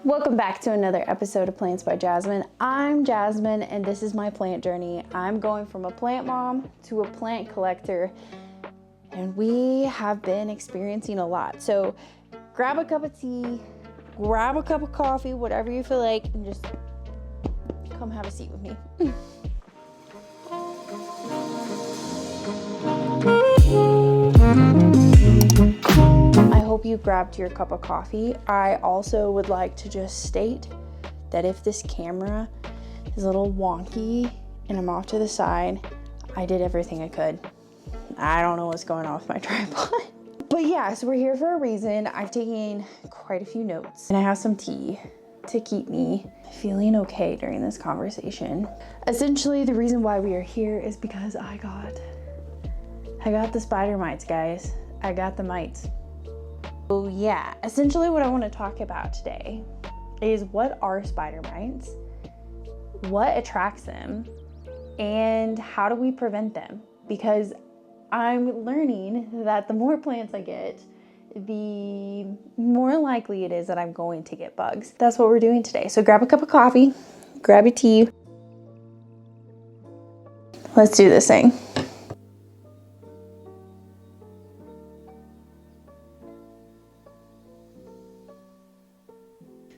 Welcome back to another episode of Plants by Jasmine. I'm Jasmine and this is my plant journey. I'm going from a plant mom to a plant collector and we have been experiencing a lot. So grab a cup of tea, grab a cup of coffee, whatever you feel like, and just come have a seat with me. I hope you grabbed your cup of coffee. I also would like to just state that if this camera is a little wonky and I'm off to the side, I did everything I could. I don't know what's going on with my tripod. But yeah, so we're here for a reason. I've taken quite a few notes and I have some tea to keep me feeling okay during this conversation. Essentially, the reason why we are here is because I got the spider mites, guys. I got the mites. So yeah, essentially what I want to talk about today is what are spider mites, what attracts them, and how do we prevent them? Because I'm learning that the more plants I get, the more likely it is that I'm going to get bugs. That's what we're doing today. So grab a cup of coffee, grab your tea. Let's do this thing.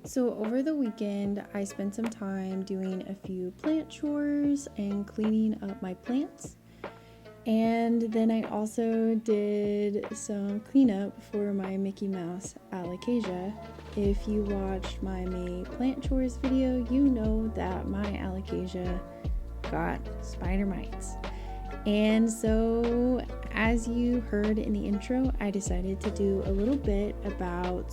So over the weekend, I spent some time doing a few plant chores and cleaning up my plants. And then I also did some cleanup for my Mickey Mouse Alocasia. If you watched my May plant chores video, you know that my Alocasia got spider mites. And so, as you heard in the intro, I decided to do a little bit about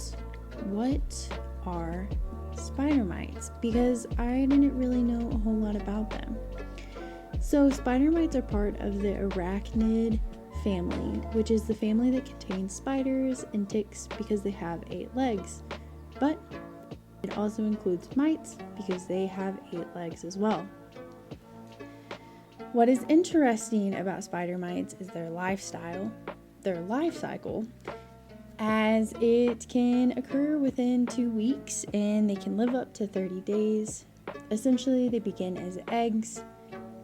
what are spider mites, because I didn't really know a whole lot about them. So spider mites are part of the arachnid family, which is the family that contains spiders and ticks because they have 8 legs. But it also includes mites because they have 8 legs as well. What is interesting about spider mites is their life cycle, as it can occur within 2 weeks and they can live up to 30 days. Essentially, they begin as eggs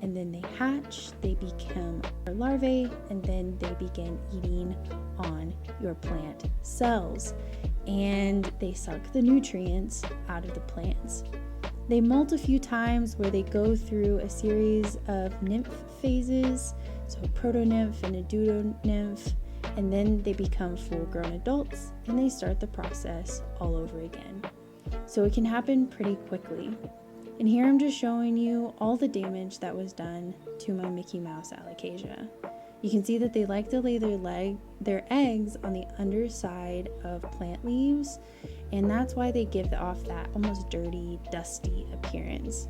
and then they hatch, they become larvae, and then they begin eating on your plant cells and they suck the nutrients out of the plants. They molt a few times where they go through a series of nymph phases, so a proto-nymph and a pseudo-nymph, and then they become full-grown adults and they start the process all over again. So it can happen pretty quickly. And here I'm just showing you all the damage that was done to my Mickey Mouse Alocasia. You can see that they like to lay their eggs on the underside of plant leaves, and that's why they give off that almost dirty, dusty appearance.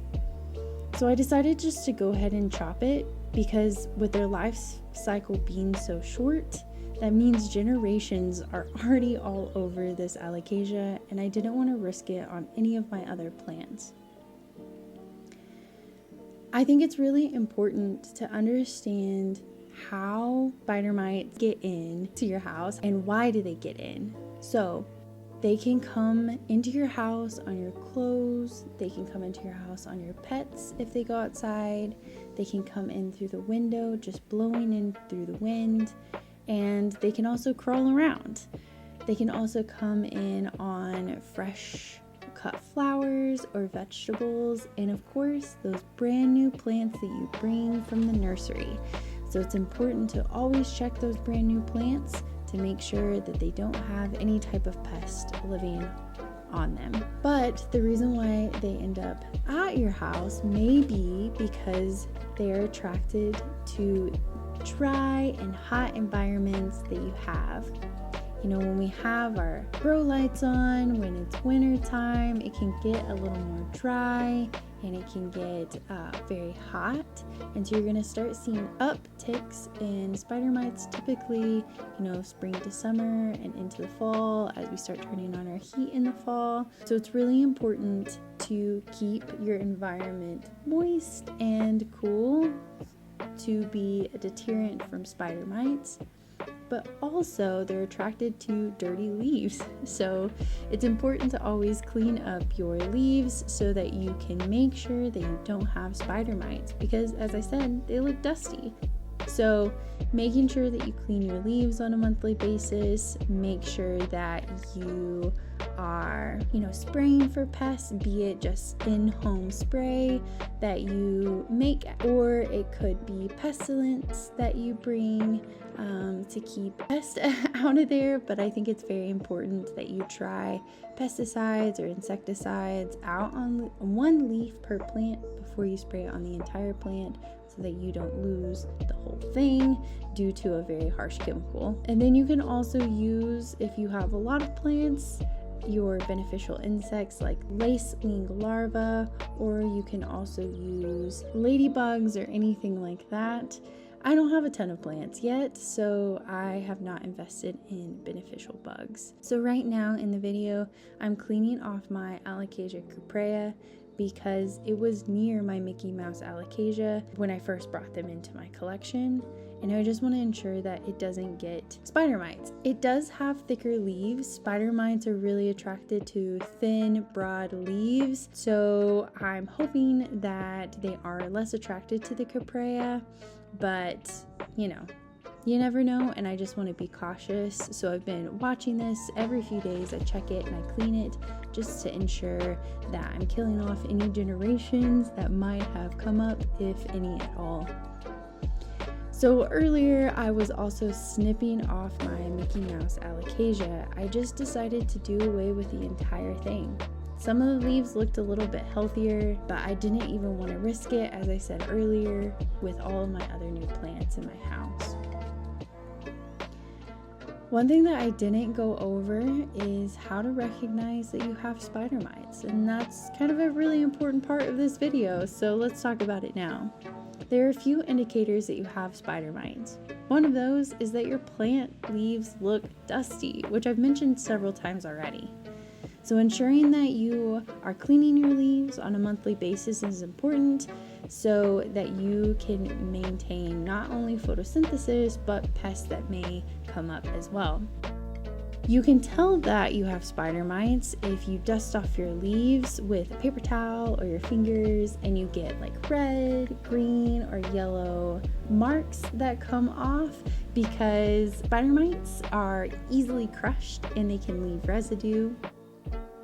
So I decided just to go ahead and chop it, because with their life cycle being so short, that means generations are already all over this Alocasia, and I didn't want to risk it on any of my other plants. I think it's really important to understand how spider mites get into your house and why do they get in. So they can come into your house on your clothes, they can come into your house on your pets if they go outside, they can come in through the window, just blowing in through the wind, and they can also crawl around. They can also come in on fresh cut flowers or vegetables, and of course those brand new plants that you bring from the nursery. So it's important to always check those brand new plants to make sure that they don't have any type of pest living on them. But the reason why they end up at your house may be because they are attracted to dry and hot environments that you have. You know, when we have our grow lights on, when it's winter time, it can get a little more dry and it can get very hot. And so you're going to start seeing upticks in spider mites typically, spring to summer and into the fall as we start turning on our heat in the fall. So it's really important to keep your environment moist and cool to be a deterrent from spider mites. but also they're attracted to dirty leaves. So it's important to always clean up your leaves so that you can make sure that you don't have spider mites, because as I said, they look dusty. So making sure that you clean your leaves on a monthly basis, make sure that you are, spraying for pests, be it just in-home spray that you make, or it could be pestilence that you bring to keep pests out of there. But I think it's very important that you try pesticides or insecticides out on one leaf per plant before you spray it on the entire plant, so that you don't lose the whole thing due to a very harsh chemical. And then you can also use, if you have a lot of plants, your beneficial insects like lacewing larvae, or you can also use ladybugs or anything like that. I don't have a ton of plants yet, so I have not invested in beneficial bugs. So right now in the video, I'm cleaning off my Alocasia cuprea because it was near my Mickey Mouse Alocasia when I first brought them into my collection, and I just want to ensure that it doesn't get spider mites. It does have thicker leaves. Spider mites are really attracted to thin, broad leaves, so I'm hoping that they are less attracted to the cuprea, but you never know, and I just want to be cautious. So I've been watching this every few days. I check it and I clean it just to ensure that I'm killing off any generations that might have come up, if any at all. So earlier I was also snipping off my Mickey Mouse Alocasia. I just decided to do away with the entire thing. Some of the leaves looked a little bit healthier, but I didn't even want to risk it, as I said earlier, with all of my other new plants in my house. One thing that I didn't go over is how to recognize that you have spider mites, and that's kind of a really important part of this video, so let's talk about it now. There are a few indicators that you have spider mites. One of those is that your plant leaves look dusty, which I've mentioned several times already. So ensuring that you are cleaning your leaves on a monthly basis is important so that you can maintain not only photosynthesis, but pests that may come up as well. You can tell that you have spider mites if you dust off your leaves with a paper towel or your fingers and you get like red, green, or yellow marks that come off, because spider mites are easily crushed and they can leave residue.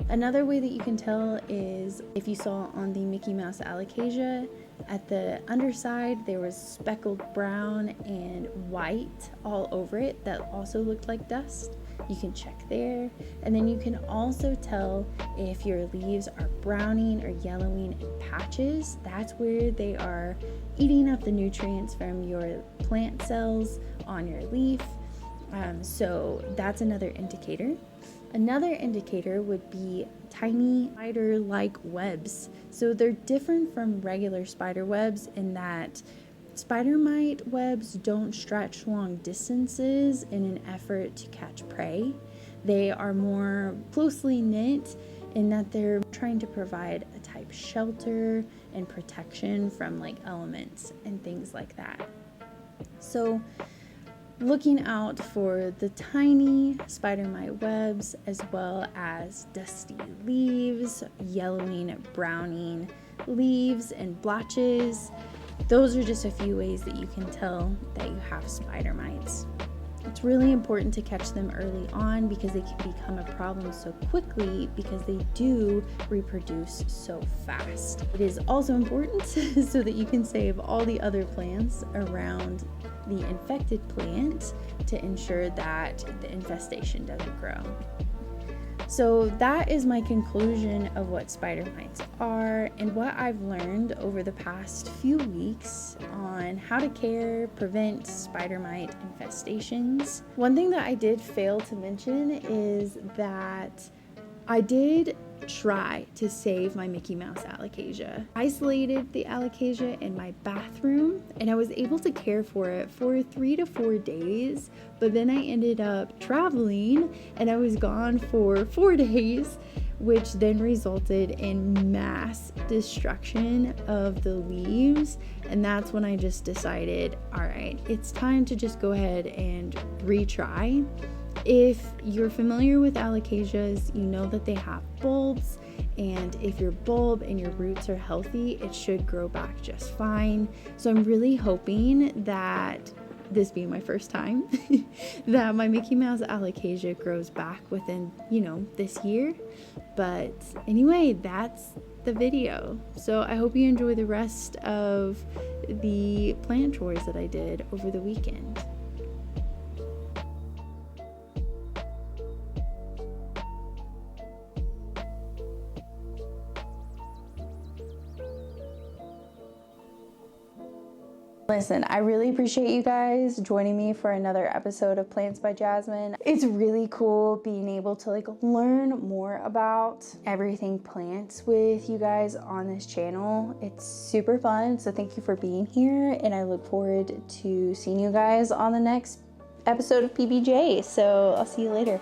Another way that you can tell is if you saw on the Mickey Mouse Alocasia, at the underside there was speckled brown and white all over it that also looked like dust. You can check there. And then you can also tell if your leaves are browning or yellowing in patches. That's where they are eating up the nutrients from your plant cells on your leaf. So that's another indicator. Another indicator would be tiny spider-like webs. So they're different from regular spider webs in that spider mite webs don't stretch long distances in an effort to catch prey. They are more closely knit in that they're trying to provide a type shelter and protection from like elements and things like that. So looking out for the tiny spider mite webs, as well as dusty leaves, yellowing, browning leaves, and blotches. Those are just a few ways that you can tell that you have spider mites. It's really important to catch them early on because they can become a problem so quickly because they do reproduce so fast. It is also important so that you can save all the other plants around the infected plant to ensure that the infestation doesn't grow. So that is my conclusion of what spider mites are and what I've learned over the past few weeks on how to care, prevent spider mite infestations. One thing that I did fail to mention is that I did try to save my Mickey Mouse Alocasia. I isolated the Alocasia in my bathroom, and I was able to care for it for 3 to 4 days, but then I ended up traveling and I was gone for 4 days, which then resulted in mass destruction of the leaves. And that's when I just decided, all right, it's time to just go ahead and retry. If you're familiar with alocasias, you know that they have bulbs, and if your bulb and your roots are healthy, it should grow back just fine. So I'm really hoping that, this being my first time, that my Mickey Mouse Alocasia grows back within, this year. But anyway, that's the video. So I hope you enjoy the rest of the plant chores that I did over the weekend. Listen, I really appreciate you guys joining me for another episode of Plants by Jasmine. It's really cool being able to learn more about everything plants with you guys on this channel. It's super fun, so thank you for being here, and I look forward to seeing you guys on the next episode of PBJ. So I'll see you later.